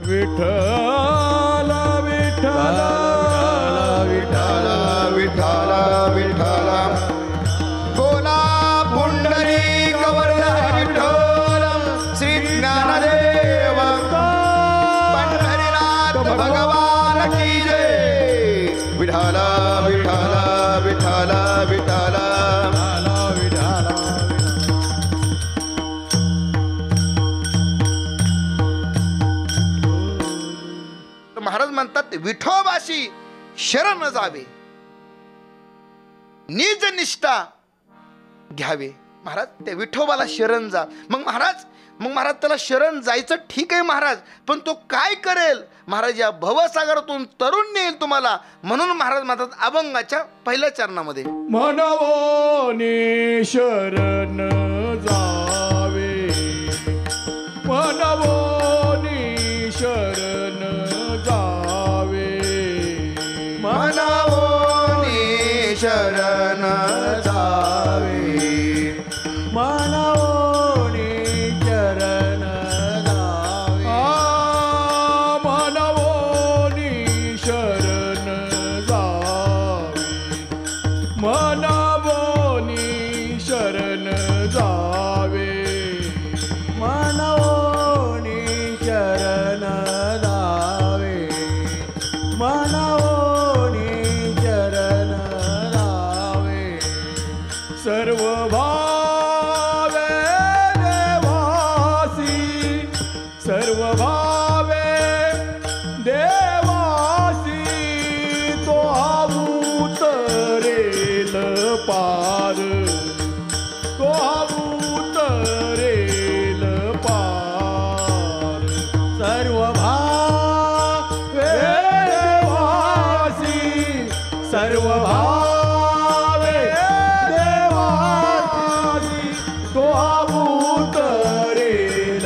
विठ्ठल विठ्ठल विठ्ठल विठ्ठल विठ्ठल बोला पुंडलिक वरद विठ्ठल श्री ज्ञानदेव पंढरीनाथ भगवान की जय विठ्ठल विठ्ठल विठ्ठल विठ्ठल महाराज म्हणतात विठोबाशी शरण जावे निज निष्ठा घ्यावे. महाराज त्या विठोबाला शरण जा. मग महाराज त्याला शरण जायचं ठीक आहे महाराज, पण तो काय करेल महाराज? या भवसागरातून तरुण नेईल तुम्हाला. म्हणून महाराज म्हणतात अभंगाच्या पहिल्या चरणामध्ये मनवोनी शरण जावे, मनवोनी शरण जावे, मनवोनी शरण जावे, मनवोनी शरण जावे, मनवोनी शरण जावे, मनवोनी शरण जावे, मनवोनी शरण जावे, मनवोनी शरण जावे. सर्व भावे देवासी, सर्व भावे देवासी, तो उतरेल पार, तो उतरेल पार. सर्व भावे देवासी, सर्व भावे देवासी, तो उतरेल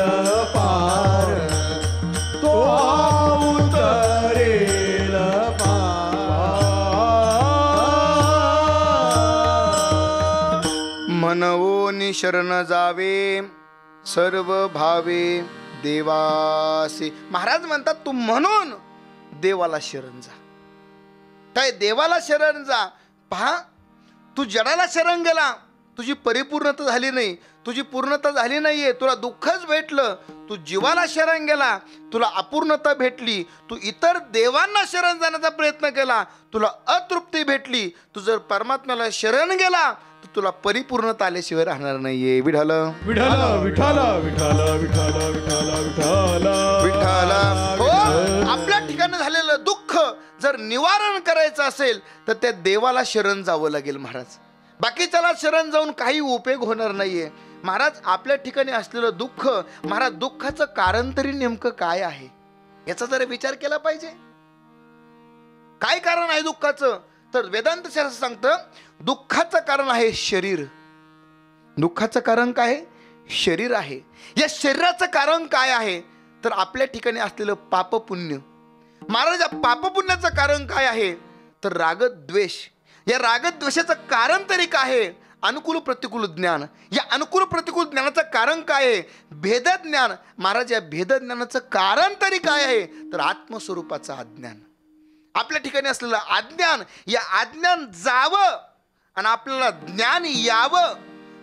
पार, तो उतरेल पार. मनवोनी शरण जावे सर्व भावे देवासी. महाराज म्हणतात तू म्हणून देवाला शरण जा. काय देवाला शरण जा. पहा, तू जडाला शरण गेला, तुझी परिपूर्णता झाली नाही, तुझी पूर्णता झाली नाहीये, तुला दुःखच भेटलं. तू जीवाला शरण गेला, तुला अपूर्णता भेटली. तू इतर देवांना शरण जाण्याचा प्रयत्न केला, तुला अतृप्ती भेटली. तू जर परमात्म्याला शरण गेला तर तुला परिपूर्णता आल्याशिवाय राहणार नाहीये. विठ्ठल विठ्ठल विठ्ठल विठ्ठल विठ्ठल विठ्ठल विठ्ठल विठ्ठल. हो, आपल्या ठिकाणी झालेलं दुःख जर निवारण करायचं असेल तर त्या देवाला शरण जावं लागेल महाराज. बाकीच्याला शरण जाऊन काही उपयोग होणार नाहीये. महाराज आपल्या ठिकाणी असलेलं दुःख, महाराज दुःखाचं कारण तरी नेमकं काय आहे याचा जरा विचार केला पाहिजे. काय कारण आहे दुःखाचं? तर वेदांत शास्त्र सांगतं दुःखाचं कारण आहे शरीर. दुःखाचं कारण काय आहे? शरीर आहे. या शरीराचं कारण काय आहे? तर आपल्या ठिकाणी असलेलं पापपुण्य. महाराज या पापपुण्याचं कारण काय आहे? तर रागद्वेष. या रागद्वेषाचं कारण तरी काय आहे? अनुकूल प्रतिकूल ज्ञान. या अनुकूल प्रतिकूल ज्ञानाचं कारण काय आहे? भेदज्ञान. महाराज या भेदज्ञानाचं कारण तरी काय आहे? तर आत्मस्वरूपाचं अज्ञान. आपल्या ठिकाणी असलेलं अज्ञान, या अज्ञान जावं आणि आपल्याला ज्ञान यावं.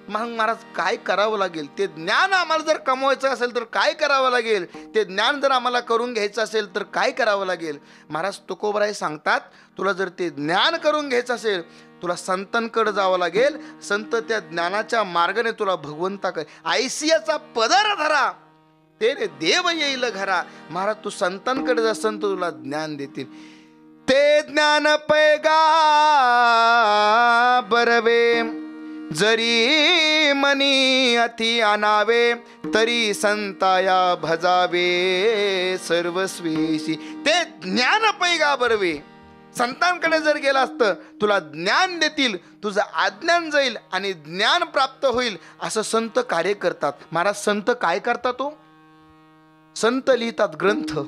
मग महाराज काय करावं लागेल? ते ज्ञान आम्हाला जर कमवायचं असेल तर काय करावं लागेल? ते ज्ञान जर आम्हाला करून घ्यायचं असेल तर काय करावं लागेल? महाराज तुकोबराय सांगतात तुला जर ते ज्ञान करून घ्यायचं असेल तुला संतांकडे जावं लागेल. संत त्या ज्ञानाच्या मार्गाने तुला भगवंताकडे ऐसियाचा पदर धरा ते देव येईल घरा. महाराज तू संतांकडे जा, संत तुला ज्ञान देतील. ते ज्ञान पैगा बरवे जरी मनी अति आनावे तरी संताया भजावे सर्वस्वीशी. ते ज्ञान पैगा बरवे. संतांकडे जर गेला असतं तुला ज्ञान देतील, तुझं अज्ञान जाईल आणि ज्ञान प्राप्त होईल. असं संत कार्य करतात. महाराज संत काय करतात? तो संत लिहितात ग्रंथ.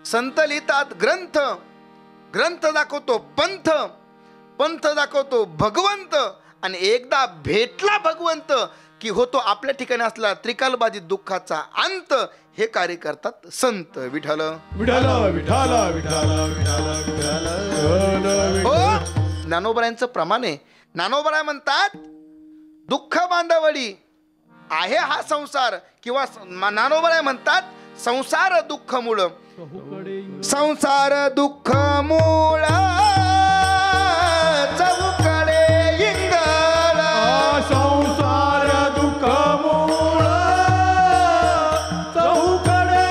संत लिहितात ग्रंथ. ग्रंथ दाखवतो पंथ. पंथ दाखवतो भगवंत. आणि एकदा भेटला भगवंत की होतो आपल्या ठिकाणी असलेला त्रिकालबाधित दुःखाचा अंत. हे कार्य करतात संत. विठ्ठल विठ्ठल विठ्ठल विठ्ठल विठ्ठल हो, ज्ञानोबरायांचं प्रमाण आहे. ज्ञानोबराय म्हणतात दुःख बांधवडी आहे हा संसार, किंवा ज्ञानोबराय म्हणतात संसार दुःख मूळ. संसार दुःख मूळ चौकडे इंगळ. संसार दुःख मूळ चौकडे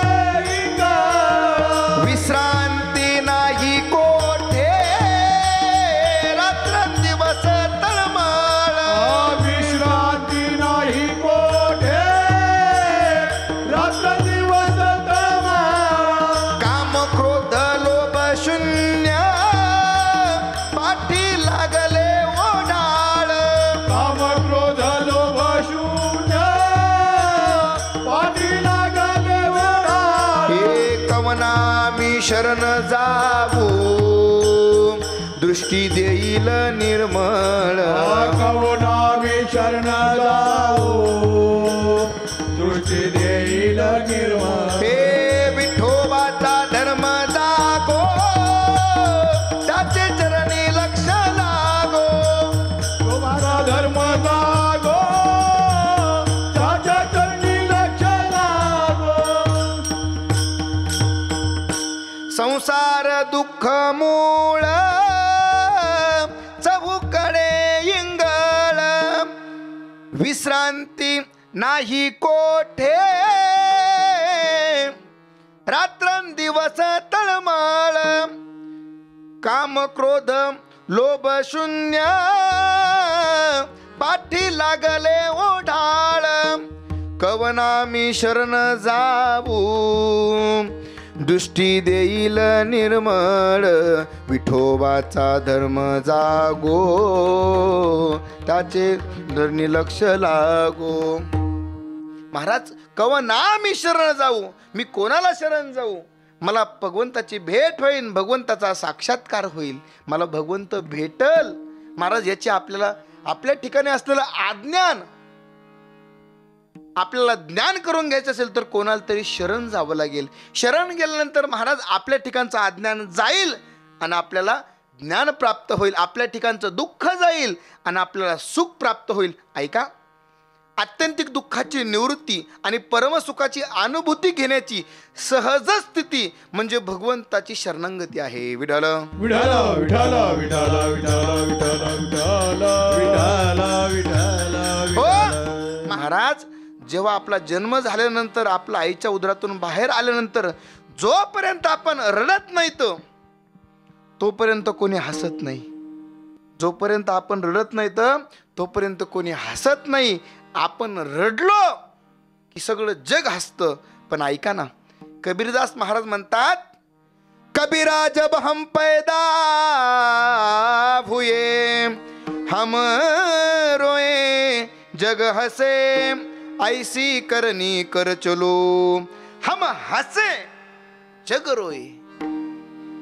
इंगळ. विश्रांती नाही कोठे रात्रंदिवस तळमळ. विश्रांती नाही कोठे रात्र दिवस तळमळ. काम क्रोध लोभ शून्य पाठी लागले ओढाळ. काम क्रोध लोभ शून्य पाठी लागले ओढाळ. हे कवना मी शरण जाऊ दृष्टी देईल निर्मळ. कवना मी शरण जाऊ दृष्टी देईल निर्मळ. हे विठोबाचा धर्म जागो त्याचे चरणी लक्ष लागो. तुम्हाला धर्म जागो त्याच्या चरणी लक्ष लागो. संसार दुःख मूळ चौकडे इंगळ. विश्रांती नाही कोठे रात्रंदिवस तळमळ. काम क्रोध लोभ शून्य पाठी लागले ओढाळ. कवना मी शरण जाऊ दृष्टी देईल निर्मळ. विठोबाचा धर्म जागो त्याचे धरणी लक्ष लागो. महाराज कवना मी शरण जाऊ, मी कोणाला शरण जाऊ? मला भगवंताची भेट होईल, भगवंताचा साक्षात्कार होईल, मला भगवंत भेटल. महाराज याची आपल्याला आपल्या ठिकाणी असलेलं अज्ञान आपल्याला ज्ञान करून घ्यायचं असेल तर कोणाला तरी शरण जावं लागेल. शरण गेल्यानंतर महाराज आपल्या ठिकाणचं अज्ञान जाईल आणि आपल्याला ज्ञान प्राप्त होईल. आपल्या ठिकाणचं दुःख जाईल आणि आपल्याला सुख प्राप्त होईल. ऐका, आत्यंतिक दुःखाची निवृत्ती आणि परमसुखाची अनुभूती घेण्याची सहज स्थिती म्हणजे भगवंताची शरणागती आहे. विठ्ठल विठ्ठल विठ्ठल विठ्ठल विठ्ठल विठ्ठल विठ्ठल विठ्ठल. हो महाराज, जेव्हा आपला जन्म झाल्यानंतर आपल्या आईच्या उदरातून बाहेर आल्यानंतर जोपर्यंत आपण रडत नाही तोपर्यंत कोणी हसत नाही. जोपर्यंत आपण रडत नाही तोपर्यंत कोणी हसत नाही. आपण रडलो की सगळं जग हसतं. पण ऐका ना, कबीरदास महाराज म्हणतात, कबीरा जब हम पैदा हुए हम रोए जग हसे ऐसी करनी कर चलो. हम हसे जग रोए.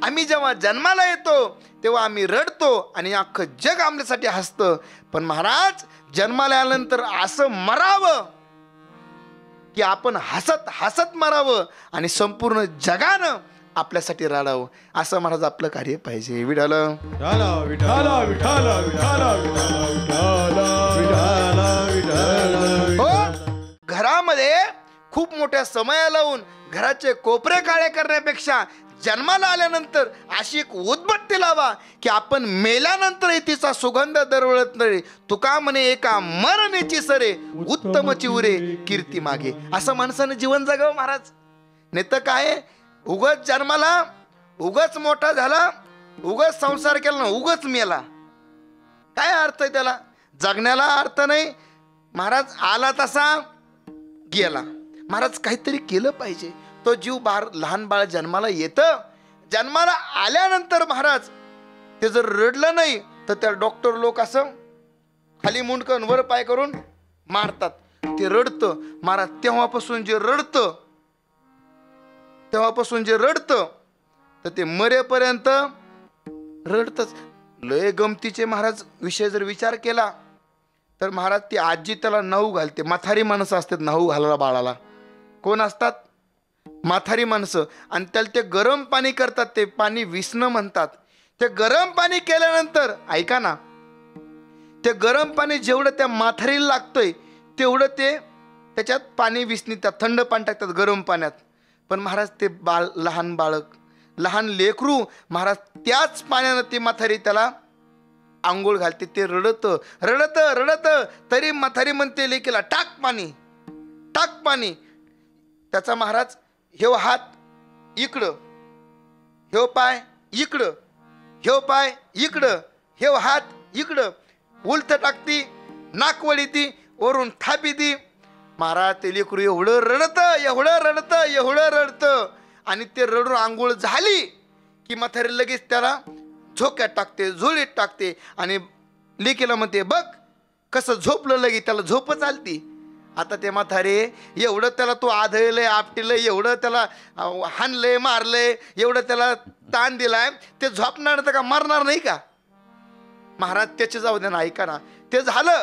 आम्ही जेव्हा जन्माला येतो तेव्हा आम्ही रडतो आणि अख्खं जग आमच्यासाठी हसतं. पण महाराज जन्माला आल्यानंतर असं मरावं की आपण हसत हसत मरावं आणि संपूर्ण जगानं आपल्यासाठी रडावं. असं महाराज आपलं कार्य पाहिजे. विठ्ठल विठ्ठल विठ्ठल विठ्ठल विठ्ठल विठ्ठल विठ्ठल. हो, घरामध्ये खूप मोठ्या समया लावून घराचे कोपरे काळे करण्यापेक्षा जन्माला आल्यानंतर अशी एक उदबत्ती लावा की आपण मेल्यानंतर तिचा सुगंध दरवळत नाही. तुका म्हणे एका मरणेची सरे उत्तम चिवरे कीर्ती मागे. असं माणसानं जीवन जगावं महाराज. नाही तर काय, उगच जन्माला, उगच मोठा झाला, उगच संसार केला ना उगच मेला. काय अर्थ आहे त्याला? जगण्याला अर्थ नाही. महाराज आला तसा गेला. महाराज काहीतरी केलं पाहिजे. तो जीव लहान बाळ जन्माला येतं, जन्माला आल्यानंतर महाराज ते जर रडलं नाही तर त्या डॉक्टर लोक असं खाली मुंडकन वर पाय करून मारतात. ते रडतं महाराज. तेव्हापासून जे रडतं तर ते मरेपर्यंत रडतच. लय गमतीचे महाराज विषय जर विचार केला तर महाराज ती आजी त्याला नऊ घालते. म्हातारी माणसं असतात नऊ घालायला बाळाला. कोण असतात? म्हातारी माणसं. आणि त्याला ते गरम पाणी करतात, ते पाणी विसणं म्हणतात. ते गरम पाणी केल्यानंतर ऐका ना, ते गरम पाणी जेवढं त्या म्हातारीला लागतंय तेवढं ते त्याच्यात पाणी विसणीतात, थंड पाणी टाकतात गरम पाण्यात. पण महाराज ते लहान बाळक, लहान लेकरू महाराज त्याच पाण्यानं ती म्हातारी त्याला आंघोळ घालते. ते रडत रडत रडत तरी म्हातारी म्हणते लेकीला टाक पाणी, टाक पाणी. त्याचा महाराज हेव हात इकडं, हेव पाय इकडं, हेव पाय इकडं, हेव हात इकडं, उलट टाकती, नाकवडी ती, वरून थापी ती. महाराज ते लेकरू एवढं रडतं, एवढं रडतं, एवढं रडतं. आणि ते रडून आंघोळ झाली की म्हातारी लगेच त्याला झोक्यात टाकते, झोळीत टाकते आणि लेकीला म्हणते बघ कसं झोपलं. लगे त्याला झोपच आलती. आता ते म्हातारे एवढं त्याला तो आधळलंय, आपटिलंय, एवढं त्याला हाणलंय, मारलंय, एवढं त्याला ताण दिलाय, ते झोपणार तर का मरणार नाही का? महाराज त्याचे जाऊ दे ना, ऐका ना. ते झालं,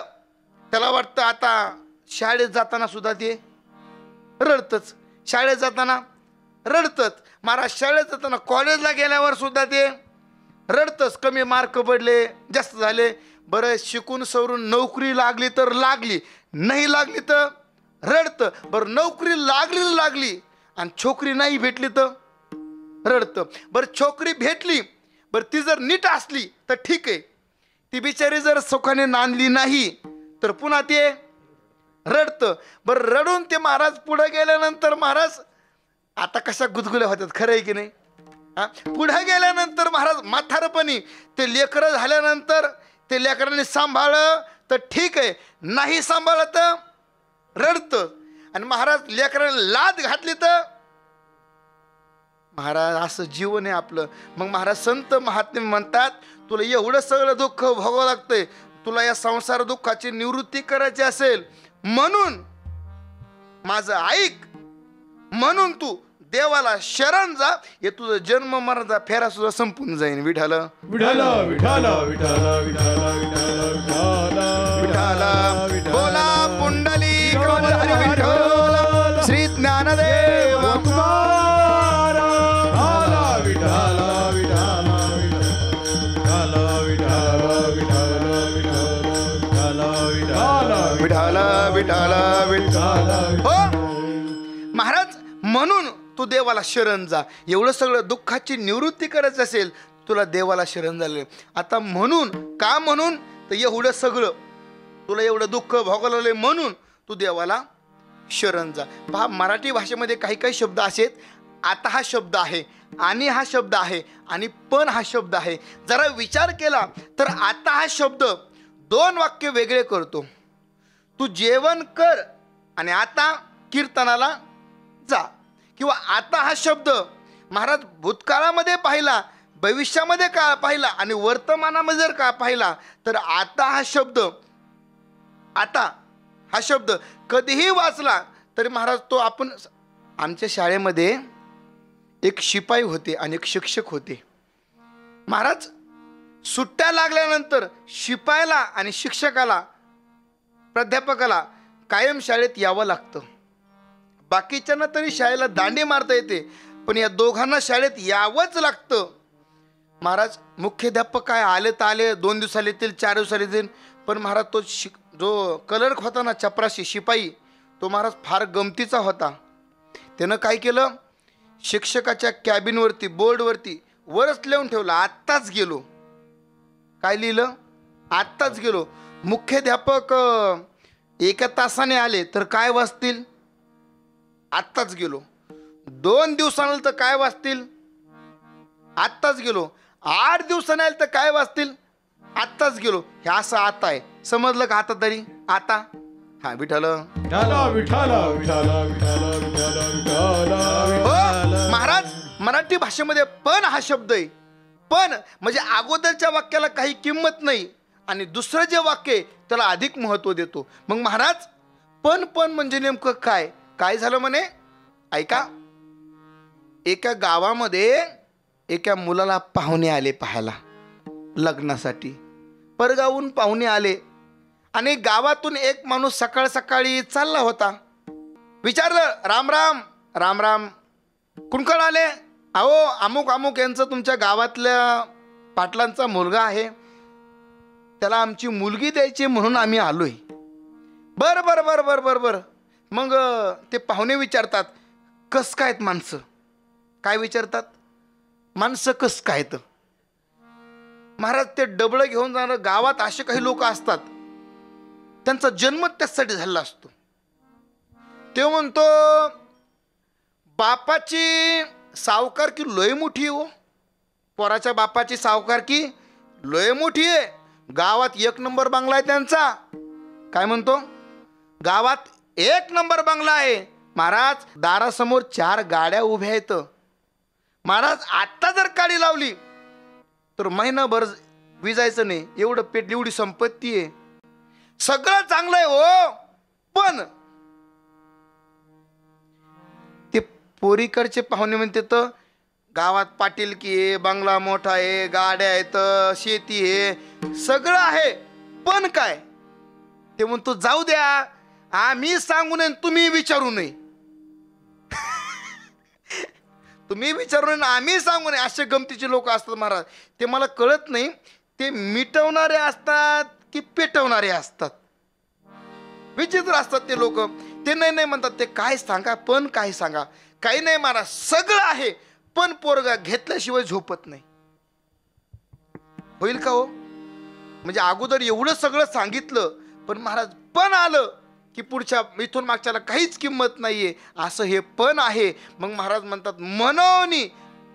त्याला वाटतं आता शाळेत जाताना सुद्धा ते रडतच, शाळेत जाताना रडतच. महाराज शाळेत जाताना कॉलेजला गेल्यावर सुद्धा ते रडतच. कमी मार्क पडले, जास्त झाले, बरं शिकून सवरून नोकरी लागली तर लागली, नाही लागली तर रडतं. बरं नोकरी लागली आणि छोकरी नाही भेटली तर रडतं. बरं छोकरी भेटली, बरं ती जर नीट असली तर ठीक आहे, ती बिचारी जर सुखाने नांदली नाही तर पुन्हा ते रडतं. बरं रडून ते महाराज पुढे गेल्यानंतर महाराज आता कशा गुदगुल्या होतात, खरं आहे की नाही? पुढे गेल्यानंतर महाराज म्हातारपणी ते लेकरं झाल्यानंतर ते लेकरांनी सांभाळलं तर ठीक आहे, नाही सांभाळलं तर रडतं. आणि महाराज लेकरांना लाद घातली तर महाराज असं जीवन आहे आपलं. मग महाराज संत महात्मे म्हणतात तुला एवढं सगळं दुःख भोगावं लागतंय, तुला या संसार दुःखाची निवृत्ती करायची असेल म्हणून माझं ऐक, म्हणून तू देवाला शरण जा. हे तुझं जन्म मरणाचा फेरा सुद्धा संपून जाईल. विठाल विठाल विठाल विठाल विठाल विठाल विठाल बोला पुंडलिक विठ्ठल श्री ज्ञानदेव तुकाराम. विठाल विठाल विठाल विठाल विठाल विठाल विठाल विठाल. हो महाराज, म्हणून तू देवाला शरण जा. एवढं सगळं दुःखाची निवृत्ती करायची असेल तुला देवाला शरण झालं. आता म्हणून का, म्हणून तर एवढं सगळं तुला एवढं दुःख भोगावलं म्हणून तू देवाला शरण जा. पहा मराठी भाषेमध्ये काही काही शब्द असेत, आता हा शब्द आहे, आणि हा शब्द आहे, आणि पण हा शब्द आहे. जरा विचार केला तर आता हा शब्द दोन वाक्य वेगळे करतो. तू जेवण कर आणि आता कीर्तनाला जा. किंवा आता हा शब्द महाराज भूतकाळामध्ये पाहिला, भविष्यामध्ये का पाहिला आणि वर्तमानामध्ये जर का पाहिला तर आता हा शब्द, आता हा शब्द कधीही वाचला तरी महाराज तो आपण, आमच्या शाळेमध्ये एक शिपाई होते आणि एक शिक्षक होते. महाराज सुट्ट्या लागल्यानंतर शिपायाला आणि शिक्षकाला, प्राध्यापकाला कायम शाळेत यावं लागतं. बाकीच्यांना तरी शाळेला दांडी मारता येते, पण या दोघांना शाळेत यावंच लागतं. महाराज मुख्याध्यापक काय आले तर आले, 2 दिवसाला येतील, 4 दिवसाला येतील, पण महाराज तो जो क्लर्क होता ना, चपराशी शिपाई, तो महाराज फार गमतीचा होता. त्यानं काय केलं, शिक्षकाच्या कॅबिनवरती बोर्डवरती वरच लिहून ठेवलं, आत्ताच गेलो. काय लिहिलं, आत्ताच गेलो. मुख्याध्यापक 1 तासाने आले तर काय वाचतील, आत्ताच गेलो. 2 दिवसानंतर काय वाचतील, आत्ताच गेलो. 8 दिवसाने आले तर काय वाचतील, आत्ताच गेलो. हे असं आता आहे, समजलं का? आता तरी आता हा विठाल विठाल विठाल विठाल विठाल विठाल. हो महाराज, मराठी भाषेमध्ये पण हा शब्द आहे. पण म्हणजे अगोदरच्या वाक्याला काही किंमत नाही आणि दुसरं जे वाक्य आहे त्याला अधिक महत्त्व देतो. मग महाराज पण म्हणजे नेमकं काय काय झालं म्हणे, ऐका. एका गावामध्ये एका मुलाला पाहुणे आले पाहायला लग्नासाठी, परगावून पाहुणे आले आणि गावातून एक माणूस सकाळ सकाळी चालला होता. विचारलं, राम राम राम राम, कुणकण आले? अहो अमुक अमुक यांचं तुमच्या गावातल्या पाटलांचा मुलगा आहे, त्याला आमची मुलगी द्यायची म्हणून आम्ही आलोय. बरं बरं बरं बरं बरं बरं. मग ते पाहुणे विचारतात, कस काय आहेत माणसं? काय विचारतात? माणसं कस काय आहेत? महाराज ते डबळं घेऊन जाणं, गावात असे काही लोक असतात त्यांचा जन्म त्यासाठी झाला असतो. ते म्हणतो, बापाची सावकारकी लोय मोठी आहे. हो, पोराच्या बापाची सावकारकी लोय मोठी आहे. गावात 1 नंबर बंगला आहे त्यांचा. काय म्हणतो? गावात 1 नंबर बंगला आहे. महाराज दारासमोर 4 गाड्या उभ्या आहेत. महाराज आत्ता जर काडी लावली तर महिनाभर विजायचं नाही, एवढं पेट, एवढी संपत्ती आहे. सगळं चांगलं आहे हो, पण ते पोरीकडचे पाहुणे म्हणते तर गावात पाटीलकी आहे, बंगला मोठा आहे, गाड्या आहेत, शेती आहे, सगळं आहे, पण काय? ते म्हणतो, जाऊ द्या, आम्ही सांगू नये, तुम्ही विचारू नये. तुम्ही विचारू नये, आम्ही सांगू नये. असे गमतीचे लोक असतात महाराज. ते मला कळत नाही, ते मिटवणारे असतात की पेटवणारे असतात. विचित्र असतात ते लोक. ते नाही नाही म्हणतात, ते काय सांगा, पण काय सांगा. काही नाही महाराज, सगळं आहे, पण पोरगा घेतल्याशिवाय झोपत नाही. होईल का हो? म्हणजे अगोदर एवढं सगळं सांगितलं, पण महाराज पण आलं की पुढच्या इथून मागच्याला काहीच किंमत नाहीये, असं हे पण आहे. मग महाराज म्हणतात, मनोनी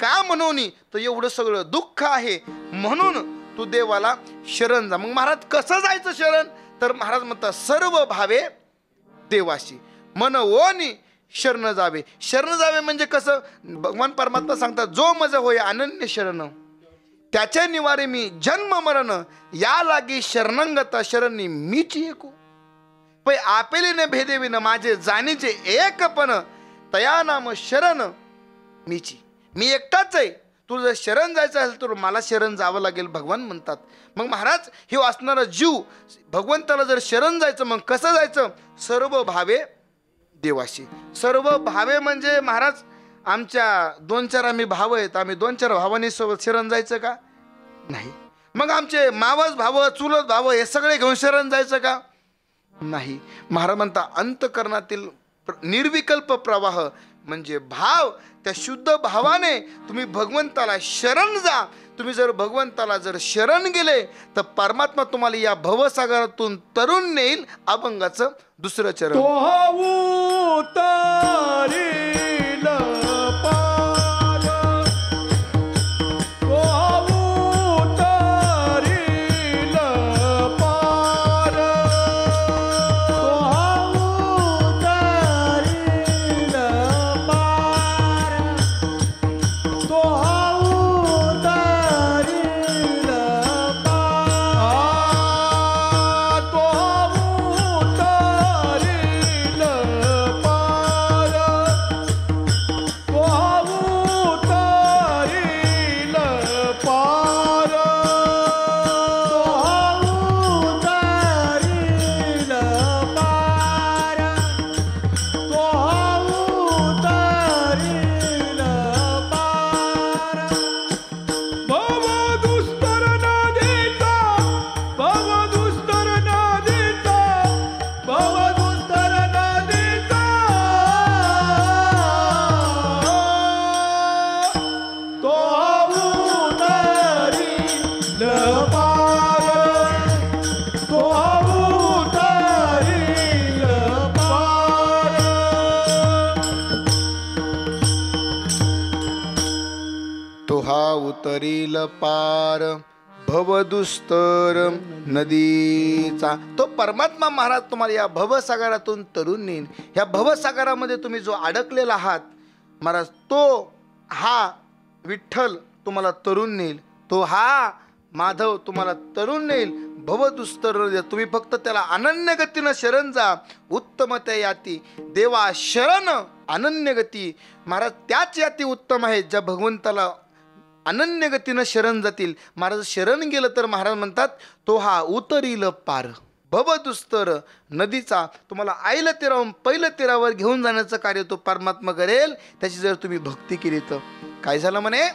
का मनोनी, तर एवढं सगळं दुःख आहे म्हणून तू देवाला शरण जा. मग महाराज कसं जायचं शरण? तर महाराज म्हणतात, सर्व भावे देवाशी मन ओनी शरण जावे. शरण जावे म्हणजे कसं? भगवान परमात्मा सांगतात, जो मज होय अनन्य शरण, त्याचे निवारे मी जन्म मरण, या लागी शरणंगता शरणी मीची एकू. पै आपेलीने भेदेविन माझे जाणीचे एकपण, तया नाम शरण मीची. मी एकटाच आहे, तुला जर शरण जायचं असेल तर मला शरण जावं लागेल, भगवान म्हणतात. मग महाराज हे असणारा जीव भगवंताला जर शरण जायचं, मग कसं जायचं? सर्व भावे देवाशी. सर्व भावे म्हणजे महाराज आमच्या 2-4 आम्ही भाव आहेत, आम्ही 2-4 भावांनी सोबत शरण जायचं का? नाही. मग आमचे मावस भाव, चुलत भाव हे सगळे घेऊन शरण जायचं का? नाही. महाराज म्हणता, अंतकरणातील निर्विकल्प प्रवाह म्हणजे भाव, त्या शुद्ध भावाने तुम्ही भगवंताला शरण जा. तुम्ही जर भगवंताला जर शरण गेले तर परमात्मा तुम्हाला या भवसागरातून तरुण नेईल. अभंगाचं 2रं चरण. उतरील पार भवदुस्तर नदीचा. तो परमात्मा महाराज तुम्हाला या भवसागरातून तरुण नेईन. या भवसागरामध्ये तुम्ही जो अडकलेला आहात महाराज, तो हा विठ्ठल तुम्हाला तरुण नेईल. तो हा माधव तुम्हाला तरुण नेईल. भवदुस्तर तुम्ही फक्त त्याला अनन्य गतीनं शरण जा. उत्तम त्या याती देवा शरण अनन्य गती. महाराज त्याच याती उत्तम आहेत ज्या भगवंताला अनन्य गतीनं शरण जातील. महाराज शरण गेलं तर महाराज म्हणतात, तो हा उतरील पार. भवदुस्तर नदीचा तुम्हाला आईला तीरावून पहिलं तीरावर घेऊन जाण्याचं कार्य तो परमात्मा करेल, त्याची जर तुम्ही भक्ती केली तर. काय झालं म्हणे,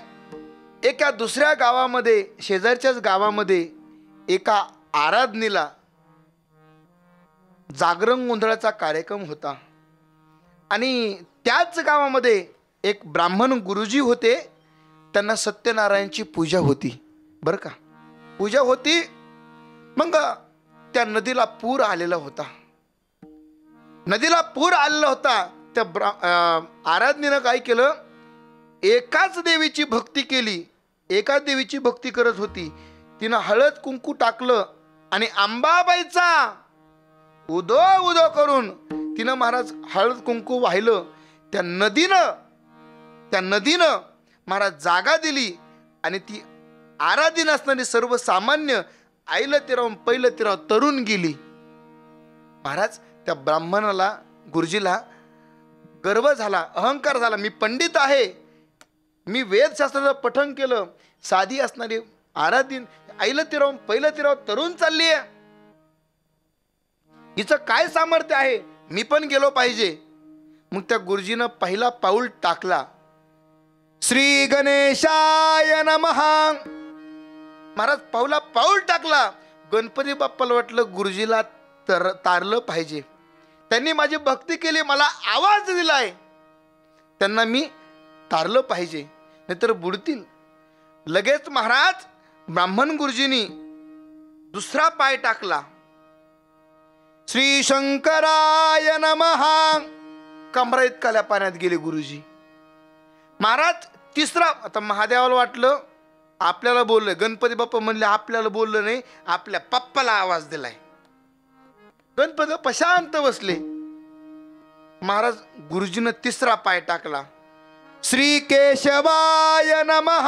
एका दुसऱ्या गावामध्ये, शेजारच्याच गावामध्ये एका आराधनेला जागरण गोंधळाचा कार्यक्रम होता आणि त्याच गावामध्ये एक ब्राह्मण गुरुजी होते. त्यांना सत्यनारायणची पूजा होती बरं का, पूजा होती. मग त्या नदीला पूर आलेला होता. नदीला पूर आलेला होता. त्या आराधनेनं काय केलं, एकाच देवीची भक्ती केली. एकाच देवीची भक्ती करत होती. तिनं हळद कुंकू टाकलं आणि अंबाबाईचा उदो उदो करून तिनं महाराज हळद कुंकू वाहिलं. त्या नदीनं महाराज जागा दिली आणि ती आराधीन असणारी सर्वसामान्य आईला तीरावून पहिलं तीराव तरुण गेली. महाराज त्या ब्राह्मणाला, गुरुजीला गर्व झाला, अहंकार झाला. मी पंडित आहे, मी वेदशास्त्राचं पठण केलं. साधी असणारी आराधीन आईला तीरावून पहिलं तीराव तरुण चालली आहे, हिचं काय सामर्थ्य आहे, मी पण गेलो पाहिजे. मग त्या गुरुजीनं पहिला पाऊल टाकला. श्री गणेशाय नमः. महाराज पाऊल टाकला. गणपती बाप्पाला वाटलं गुरुजीला तारलं पाहिजे, त्यांनी माझी भक्ती केली, मला आवाज दिलाय, त्यांना मी तारलं पाहिजे, नाहीतर बुडतील. लगेच महाराज ब्राह्मण गुरुजींनी दुसरा पाय टाकला. श्री शंकराय नमः. कमरा इतकाल्या पाण्यात गेले गुरुजी. महाराज तिसरा, आता महादेवाला वाटलं आपल्याला बोललंय, गणपती बाप्पा म्हणले आपल्याला बोललं नाही, आपल्या पप्पाला आवाज दिलाय. गणपती बाप्पा शांत बसले. महाराज गुरुजीनं तिसरा पाय टाकला. श्री केशवाय नमः.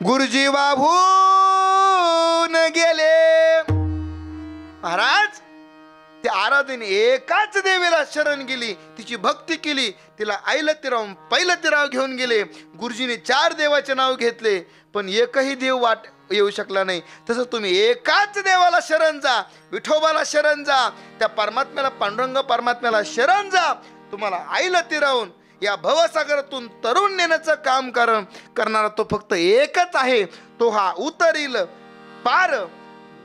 गुरुजी वाहून गेले. महाराज ती आराधने एकाच देवीला शरण गेली, तिची भक्ती केली, तिला आईला तीरावून पहिलं तीराव घेऊन गेले. गुरुजीने 4 देवाचे नाव घेतले, पण एकही देव वाट येऊ शकला नाही. तसं तुम्ही एकाच देवाला शरण जा, विठोबाला शरण जा, त्या परमात्म्याला, पांडुरंग परमात्म्याला शरण जा. तुम्हाला आईला तीरावून या भवसागरातून तरुण नेण्याचं काम करणारा तो फक्त एकच आहे. तो हा उतरील पार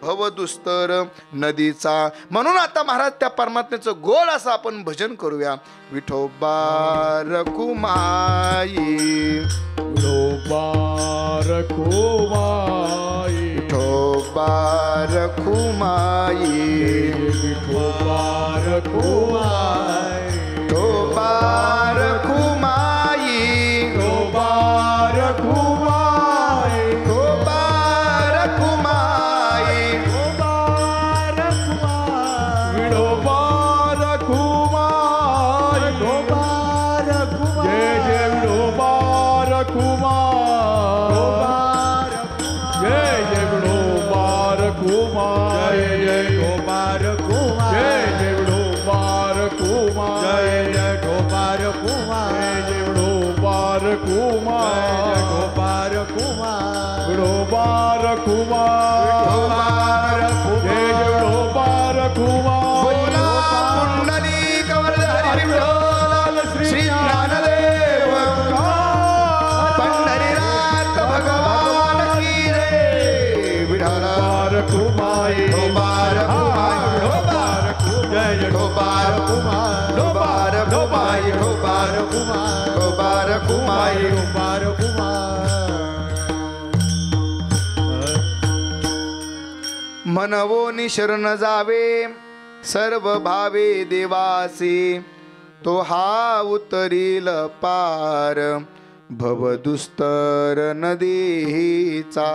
भवदुस्तर नदीचा. म्हणून आता महाराज त्या परमात्म्याचं गोड असं आपण भजन करूया. विठोबा रखुमाई, विठोबा रखुमाई, विठोबा रखुमाई, विठोबा रखुमाई, विठोबा रखुमाई, विठोबा रखुमाई, विठोबा रखुमाई. विठोबा रखुमाई, विठोबा रखुमाई, जय जय विठोबा रखुमाई, जय जय विठोबा रखुमाई, जय जय विठोबा रखुमाई, जय जय विठोबा रखुमाई, जय जय विठोबा रखुमाई, जय जय विठोबा रखुमाई, जय विठोबा रखुमाई, विठोबा रखुमाई, जय जय विठोबा रखुमाई. बोला पुंडलिक वरद हरी विठ्ठल श्री ज्ञानदेव पंढरीनाथ भगवान की रे. विठ्ठला रखुमाई, विठोबा रखुमाई, विठोबा रखुमाई, जय जय विठोबा रखुमाई, विठोबा रखुमाई, विठोबा रखुमाई, विठोबा रखुमाई. विठोबा रखुमाई. मनवोनी शरण जावे सर्व भावे देवासी, तो हा उतरील पार भवदुस्तर नदीचा.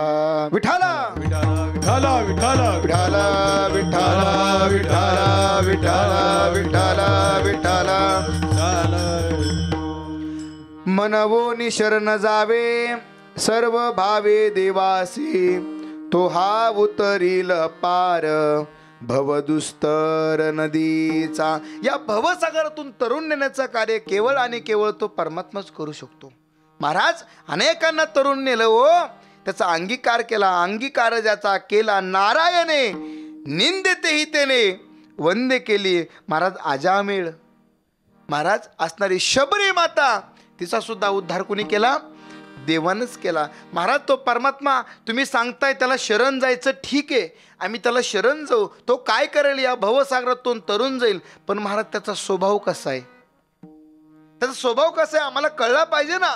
विठाला विठाला विठाला विठाला विठाला विठाला विठाला विठाला विठाला. मनवोनी शरण जावे सर्व भावे देवासी, तो हा उतरील पार भवदुस्तर नदीचा. या भवसागरातून तरुण नेण्याचं कार्य केवळ आणि केवळ तो परमात्माच करू शकतो. महाराज अनेकांना तरुण नेलं हो, त्याचा अंगीकार केला. अंगीकार ज्याचा केला नारायणे, निंदेतेही त्याने वंदे केली महाराज अजामेळ. महाराज असणारी शबरी माता तिचा सुद्धा उद्धार कोणी केला? देवानच केला. महाराज तो परमात्मा तुम्ही सांगताय त्याला शरण जायचं, ठीक आहे, आम्ही त्याला शरण जाऊ, तो काय करेल या भवसागरातून तरुण जाईल, पण महाराज त्याचा स्वभाव कसा आहे, त्याचा स्वभाव कसा आहे आम्हाला कळला पाहिजे ना.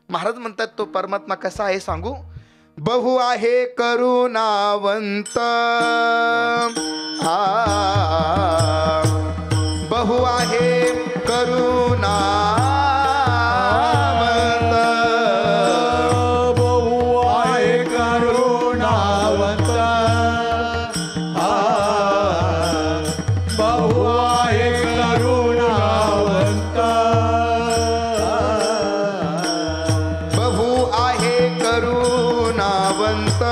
महाराज म्हणतात तो परमात्मा कसा आहे सांगू? बहु आहे करुणावंत, बहु आहे करुणावंत, बहु आहे करुणावंत, बहु आहे करुणावंत, बहु आहे करुणावंत,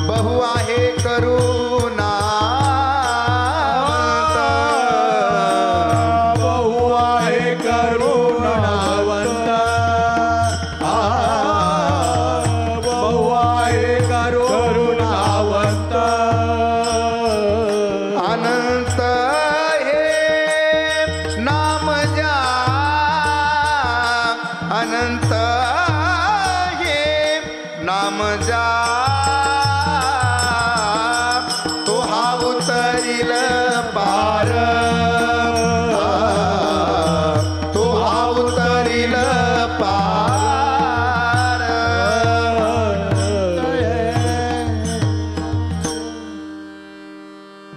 बहु आहे करुणावंत, बहु आहे करुणावंत, बहु आहे करुणावंत, अनंत हे नाम जा, अनंत हे नाम जा, तो हा उतरील पार, तो हा उतरील पार.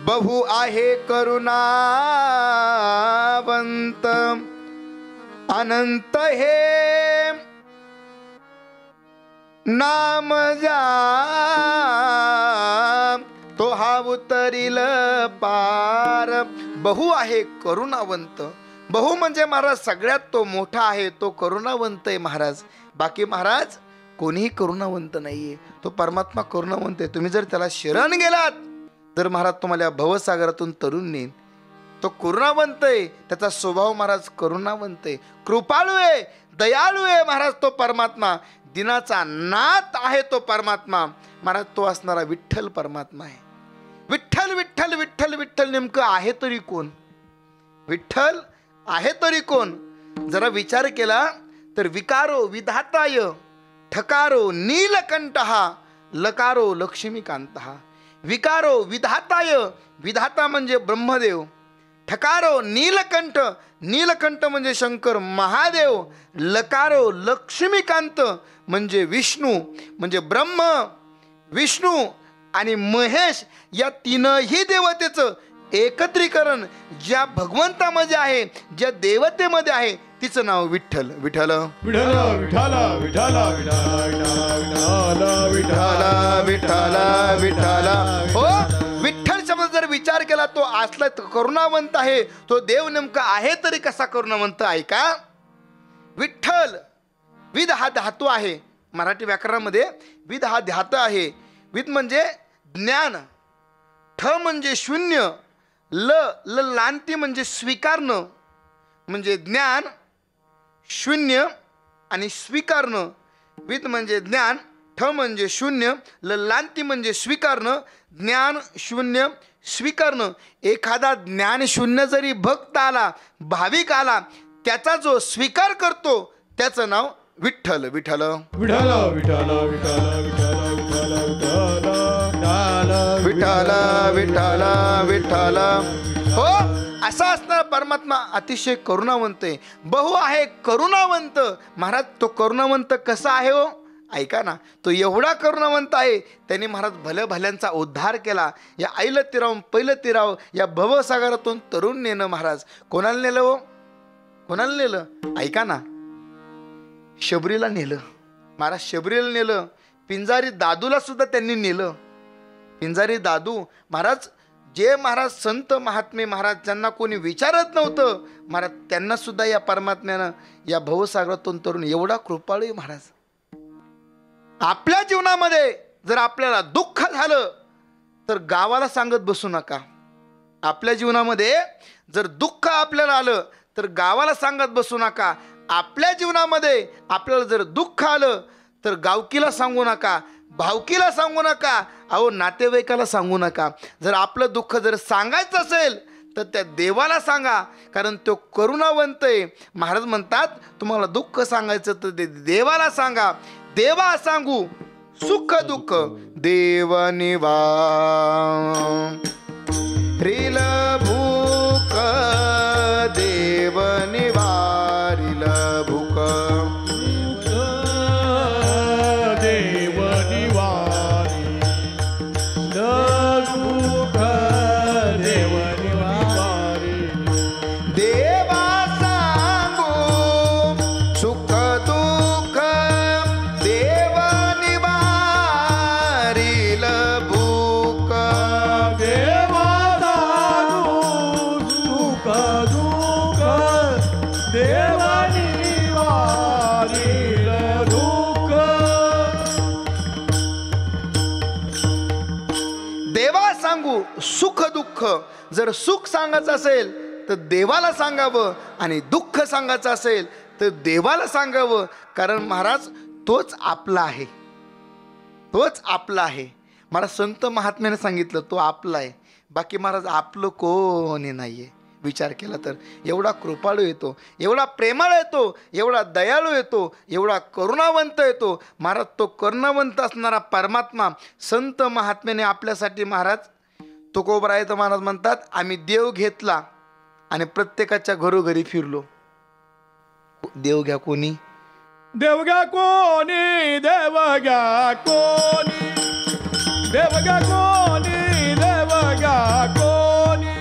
बहु आहे करुणावंत, अनंत हे नाम जा, तो हा उतरील पार. बहु आहे करुणावंत. बहु म्हणजे महाराज सगळ्यात तो मोठा आहे, तो करुणावंत आहे महाराज. बाकी महाराज कोणीही करुणावंत नाहीये, तो परमात्मा करुणावंत आहे. तुम्ही जर त्याला शरण गेलात तर महाराज तुम्हाला भवसागरातून तरुण नेईन. तो करुणावंत आहे, त्याचा स्वभाव महाराज करुणावंत आहे, कृपाळू आहे, दयाळू आहे महाराज. तो परमात्मा दिनाचा नाथ आहे, तो परमात्मा महाराज. तो असणारा विठ्ठल परमात्मा आहे. विठ्ठल विठ्ठल विठ्ठल विठ्ठल नेमकं आहे तरी कोण? विठ्ठल आहे तरी कोण? जरा विचार केला तर विकारो विधाताय, ठकारो नीलकंठहा, लकारो लक्ष्मीकांतहा. विकारो विधाताय, विधाता म्हणजे ब्रह्मदेव, ठकारो नीलकंठ, नीलकंठ म्हणजे शंकर महादेव, लकारो लक्ष्मीकांत म्हणजे विष्णू, म्हणजे ब्रह्म विष्णू आणि महेश या तीनही देवतेचं एकत्रीकरण ज्या भगवंतामध्ये आहे, ज्या देवतेमध्ये आहे, तिचं नाव विठ्ठल. विठ्ठल विठ्ठल विठ्ठल विठ्ठल विठ्ठल विठ्ठल विठ्ठल. हो, विठ्ठल शब्द जर विचार केला तो असला करुणावंत आहे. तो देव नेमका आहे तरी कसा करुणावंत आहे का? विठ्ठल, विद हा धातू आहे मराठी व्याकरणामध्ये, विद हा धातू आहे. विद म्हणजे ज्ञान, ठ म्हणजे शून्य, ल लांती म्हणजे स्वीकारणं, म्हणजे ज्ञान, शून्य आणि स्वीकारणं. विद म्हणजे ज्ञान, ठ म्हणजे शून्य, लांती म्हणजे स्वीकारणं, ज्ञान शून्य स्वीकारणं. एखादा ज्ञान शून्य जरी भक्त आला, भाविक आला, त्याचा जो स्वीकार करतो त्याचं नाव विठ्ठल. विठ्ठल विठ्ठल विठ्ठल विठ्ठल विठ्ठल विठ्ठल विठ्ठल. हो, असा असणारा परमात्मा अतिशय करुणावंत आहे. बहु आहे करुणावंत. महाराज तो करुणावंत कसा आहे हो? ऐका ना, तो एवढा करुणावंत आहे, त्यांनी महाराज भल्या भल्यांचा उद्धार केला. या आईला तिराव पहिलं तिराव या भवसागरातून तरुण नेणं महाराज कोणाला नेलं हो? कोणाला नेलं? ऐका ना, शबरीला नेलं महाराज, शबरीला नेलं. पिंजारी दादूला सुद्धा त्यांनी नेलं. पिंजारी दादू महाराज, जे महाराज संत महात्मे महाराज ज्यांना कोणी विचारत नव्हतं महाराज, त्यांना सुद्धा या परमात्म्यानं या भवसागरातून तरुण एवढा कृपाळू आहे महाराज. आपल्या जीवनामध्ये जर आपल्याला दुःख झालं तर गावाला सांगत बसू नका. आपल्या जीवनामध्ये जर दुःख आपल्याला आलं तर गावाला सांगत बसू नका. आपल्या जीवनामध्ये आपल्याला जर दुःख आलं तर गावकीला सांगू नका. भावकीला सांगू नका, अहो नातेवाईकाला सांगू नका. जर आपलं दुःख जर सांगायचं असेल तर त्या देवाला सांगा, कारण तो करुणावंत आहे. महाराज म्हणतात तुम्हाला दुःख सांगायचं तर ते देवाला सांगा. देवा सांगू सुख दुःख देव निवारिल भूक, देव निवारिल भूक. देव निवारी दुःख देव निवारी. देवा सांगू सुख दुःख देव निवारिल भूक. देवा सांगू सुख दुःख देव निवारिल दुःख. देवा सांगू सुख दुःख. जर सुख सांगायचं असेल तर देवाला सांगावं, आणि दुःख सांगायचं असेल तर देवाला सांगावं. कारण महाराज तोच आपला आहे, तोच आपला आहे. मला संत महात्म्याने सांगितलं तो आपला आहे, बाकी महाराज आपलं कोणी नाही आहे. विचार केला तर एवढा कृपाळू येतो, एवढा प्रेमाळ येतो, एवढा दयाळू येतो, एवढा करुणावंत येतो. महाराज तो करुणावंत असणारा परमात्मा संत महात्म्याने आपल्यासाठी महाराज तुकोबराय तर महाराज म्हणतात आम्ही देव घेतला आणि प्रत्येकाच्या घरोघरी फिरलो. देव घ्या कोणी, देव घ्या कोणी, देव घ्या कोणी, देव घ्या कोणी, देव घ्या कोणी,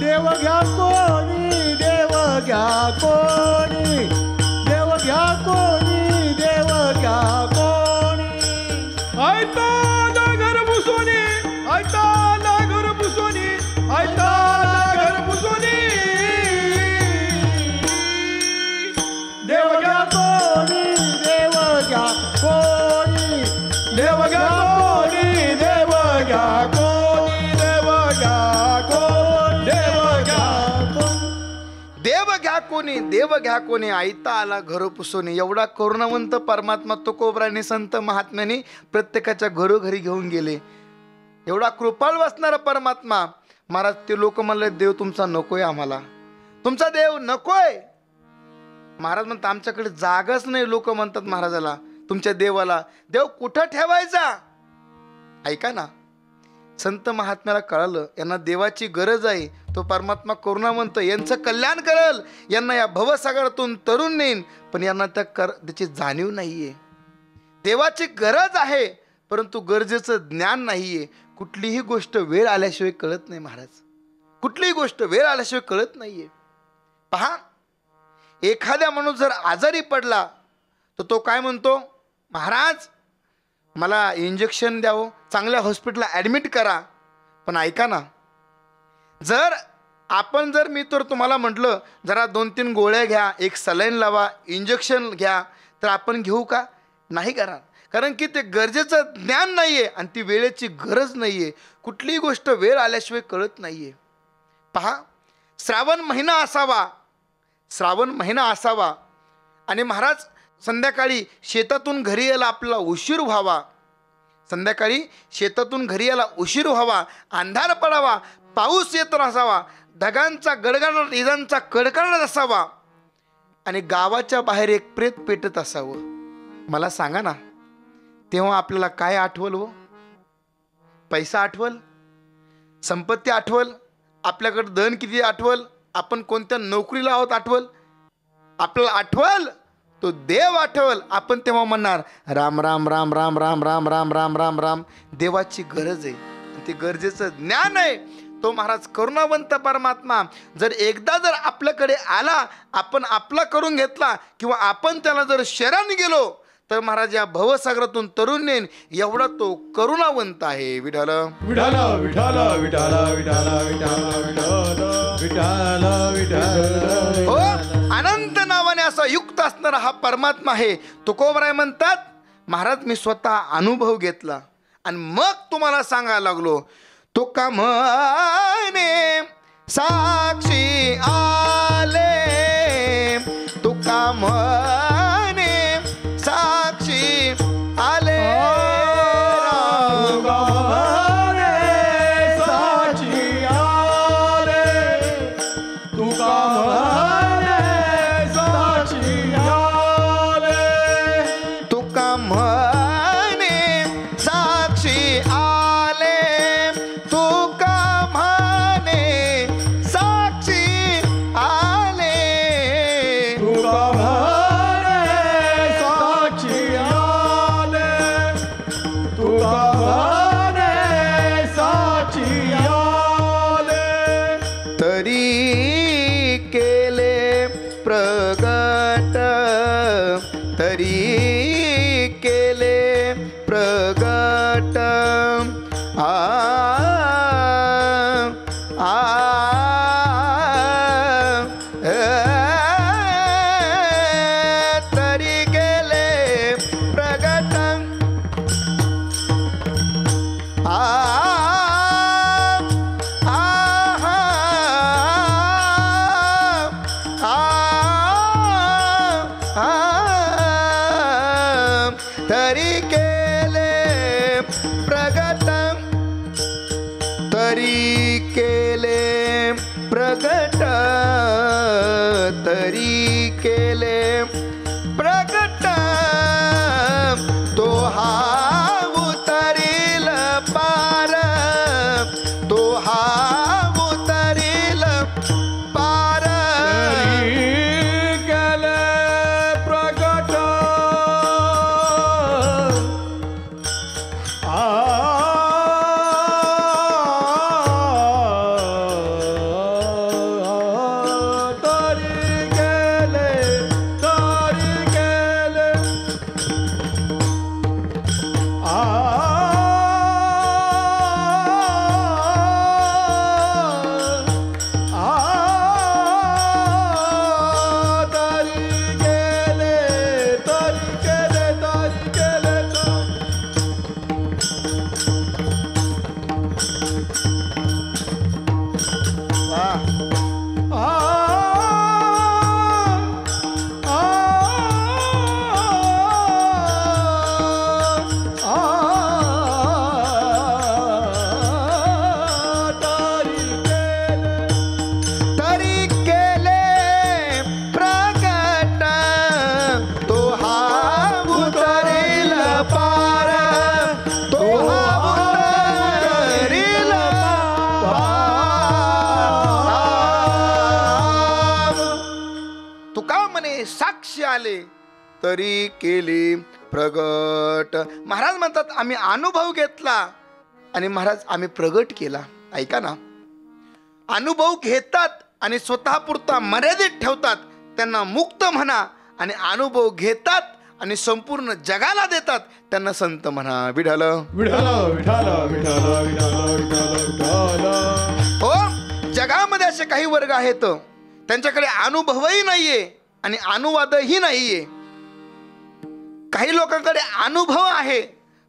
देव घ्या कोणी, देव घ्या कोणी, देव घ्या कोणी, देव घ्या कोणी. ऐता घर पुसोनी, ऐता घर पुसोनी, ऐता घर पुसोनी. देव घ्या कोणी, देव घ्या कोणी, देव घ्या कोणी, देव घ्या कोणी, देव घ्या कोणी, देव घ्या कोणी. देव घ्या कोणी, देव घ्या कोणी, आयता आला घर पुसोनी. एवढा करुणावंत परमात्मा तुकोबराने संत महात्म्याने प्रत्येकाच्या घरोघरी घेऊन गेले. एवढा कृपाळ वाचणारा परमात्मा. महाराज ते लोक म्हणले देव तुमचा नकोय, आम्हाला तुमचा देव नकोय. महाराज म्हणतात आमच्याकडे जागाच नाही. लोक म्हणतात महाराजाला तुमच्या देवाला देव कुठं ठेवायचा. ऐका ना, संत महात्म्याला कळालं यांना देवाची गरज आहे. तो परमात्मा करुणावंत यांचं कल्याण करेल, यांना या भवसागरातून तरुण नेईन. पण यांना त्याची जाणीव नाहीये. देवाची गरज आहे परंतु गरजेचं ज्ञान नाहीये. कुठलीही गोष्ट वेळ आल्याशिवाय कळत नाही महाराज, कुठलीही गोष्ट वेळ आल्याशिवाय कळत नाहीये. पहा, एखाद्या माणूस जर आजारी पडला तर तो काय म्हणतो, महाराज मला इंजेक्शन द्यावं, चांगल्या हॉस्पिटलला ॲडमिट करा. पण ऐका ना, जर आपण मी तर तुम्हाला म्हटलं जरा 2-3 गोळ्या घ्या, एक सलाईन लावा, इंजेक्शन घ्या, तर आपण घेऊ का? नाही करा. कारण की ते गरजेचं ज्ञान नाही आहे आणि ती वेळेची गरज नाही आहे. कुठलीही गोष्ट वेळ आल्याशिवाय कळत नाही आहे. पहा, श्रावण महिना असावा, श्रावण महिना असावा आणि महाराज संध्याकाळी शेतातून घरी यायला आपल्याला उशीर व्हावा, संध्याकाळी शेतातून घरी यायला उशीर व्हावा, अंधार पडावा, पाऊस येत असावा, ढगांचा गडगडाट, इजांचा कडकडाट असावा आणि गावाच्या बाहेर एक प्रेत पेटत असावं. मला सांगा ना, तेव्हा आपल्याला काय आठवल हो? पैसा आठवल, संपत्ती आठवल, आपल्याकडे धन किती आठवल, आपण कोणत्या नोकरीला आहोत आठवल, आपल्याला आठवल तो देव आठवल. आपण तेव्हा म्हणणार राम राम राम राम राम राम राम राम राम राम. देवाची गरज आहे, ते गरजेचं ज्ञान आहे. तो महाराज करुणावंत परमात्मा जर एकदा जर आपल्याकडे आला, आपण आपला करून घेतला किंवा आपण त्याला जर शरण गेलो तर महाराज या भवसागरातून तरुण नेन. एवढा तो करुणावंत आहे. विठ्ठल विठ्ठल विठ्ठल विठ्ठल विठ्ठल विठ्ठल विठ्ठल विठ्ठल. हो, अनंत नावाने असा युक्त असणारा हा परमात्मा आहे. तुकोबराय म्हणतात महाराज मी स्वतः अनुभव घेतला आणि मग तुम्हाला सांगायला लागलो. तुका म्हणे साक्षी आले, तुका म्हणे साक्षी आले. प्रगट तरी केले प्रगट आ आ तरी केले प्रगट आ तरी केले प्रगट तरी केले प्रगट तरी केले प्रगट तो हा उतरील पार तो हा उतरील पार केले प्रगट साक्षी आले तरी केली प्रगट. महाराज म्हणतात आम्ही अनुभव घेतला आणि महाराज आम्ही प्रगट केला. ऐका ना, अनुभव घेतात आणि स्वतःपुरता मर्यादित ठेवतात त्यांना मुक्त म्हणा, आणि अनुभव घेतात आणि संपूर्ण जगाला देतात त्यांना संत म्हणा. विठ्ठल विठ्ठल विठ्ठल विठ्ठल विठ्ठल विठ्ठल. हो, जगामध्ये असे काही वर्ग आहेत त्यांच्याकडे अनुभवही नाहीये आणि अनुवादही नाहीये. काही लोकांकडे अनुभव आहे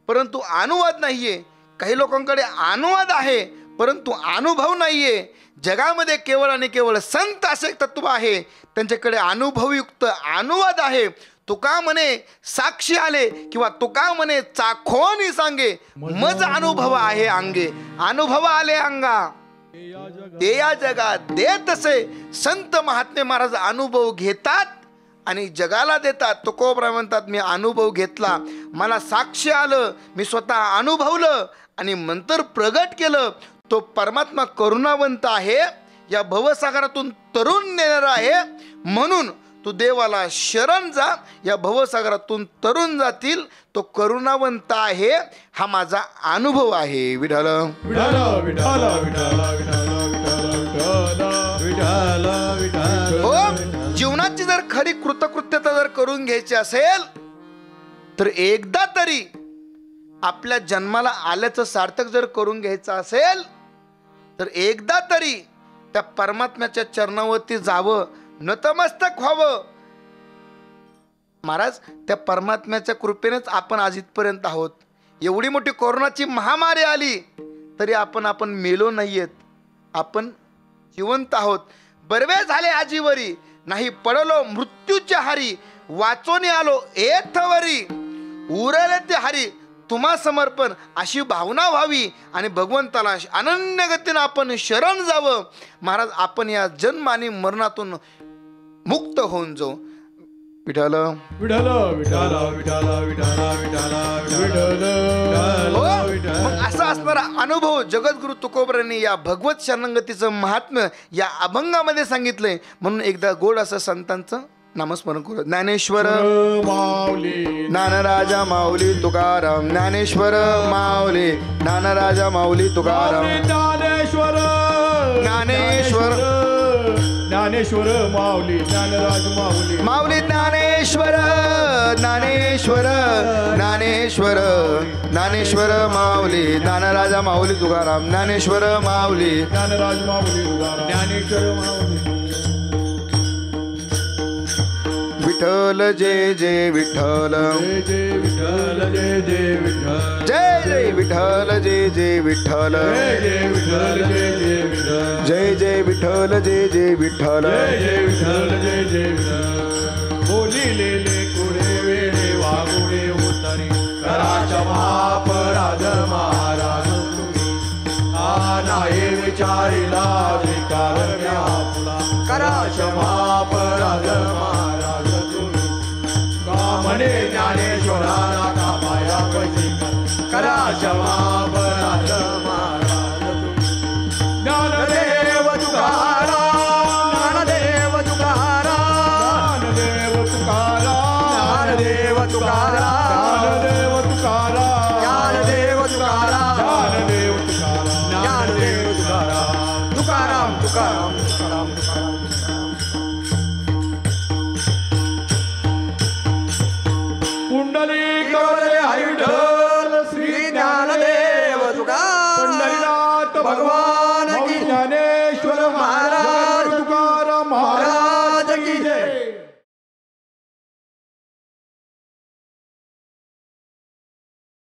परंतु अनुवाद नाहीये. काही लोकांकडे अनुवाद आहे परंतु अनुभव नाहीये. जगामध्ये केवळ आणि केवळ संत असे तत्व आहे, त्यांच्याकडे अनुभवयुक्त अनुवाद आहे. तुका म्हणे साक्षी आले किंवा तुका म्हणे चाखोनी सांगे मज अनुभव आहे अंगे. अनुभव आले अंगा ते या जगात देत असे. संत महात्मे महाराज अनुभव घेतात आणि जगाला देतात. तुकोबरा म्हणतात मी अनुभव घेतला, मला साक्ष आलं, मी स्वतः अनुभवलं आणि नंतर प्रगट केलं. तो परमात्मा करुणावंत आहे, या भवसागरातून तरुण नेणारा आहे. म्हणून तू देवाला शरण जा, या भवसागरातून तरुण जातील. तो करुणावंत आहे, हा माझा अनुभव आहे. विठ्ठल विठ्ठल विठ्ठल विठ्ठल विठ्ठल विठ्ठल. हो, जीवनाची जर खरी कृतकृत्यता जर करून घ्यायची असेल तर एकदा तरी आपल्या जन्माला आल्याचं सार्थक जर करून घ्यायचं असेल तर एकदा तरी त्या परमात्म्याच्या चरणावरती जावं, नतमस्तक व्हावं. महाराज, त्या परमात्म्याच्या कृपेनेच आपण आज इथपर्यंत आहोत. एवढी मोठी कोरोनाची महामारी आली तरी आपण मेलो नाहीयेत, आपण जिवंत आहोत. बरवे झाले आजीवरी, नाही पडलो मृत्यूच्या हारी. वाचोनी आलो एथवरी, उरले ते हरी तुम्हा समर्पण. अशी भावना व्हावी आणि भगवंताला अनन्य गतीनं आपण शरण जावं. महाराज, आपण या जन्म आणि मरणातून मुक्त होऊन जाऊ. विठ्ठल विठ्ठल विठ्ठल विठ्ठल विठ्ठल विठ्ठल. मग असा असणारा अनुभव जगद्गुरु तुकोबरांनी या भगवत शरणंगतीचं महात्म्य या अभंगामध्ये सांगितलंय. म्हणून एकदा गोड असं संतांचं नामस्मरण करू. ज्ञानेश्वर माऊली, ज्ञानराजा माऊली तुकाराम. ज्ञानेश्वर माऊली, ज्ञानराजा माऊली तुकाराम. ज्ञानेश्वर ज्ञानेश्वर ज्ञानेश्वर माऊली ज्ञानराज माऊली माऊली ज्ञानेश्वर ज्ञानेश्वर ज्ञानेश्वर ज्ञानेश्वर माऊली ज्ञानराजा माऊली तुकाराम ज्ञानेश्वर माऊली ज्ञानराज माऊली तुकाराम ज्ञानेश्वर माऊली विठ्ठल जय जय विठ्ठल जय जय विठ्ठल जय जय विठ्ठल जय जय विठ्ठल जय जय विठ्ठल जय जय विठ्ठल जय जय विठ्ठल जय जय विठ्ठल जय जय विठ्ठल जय विठ्ठल जय जय विठ्ठल बोलिलेले कुडे वेळे वागुडे उतरी कराच्या महापराध महाराज तुम्ही नाही विचारिला विकार व्यापुला कराच्या महापराध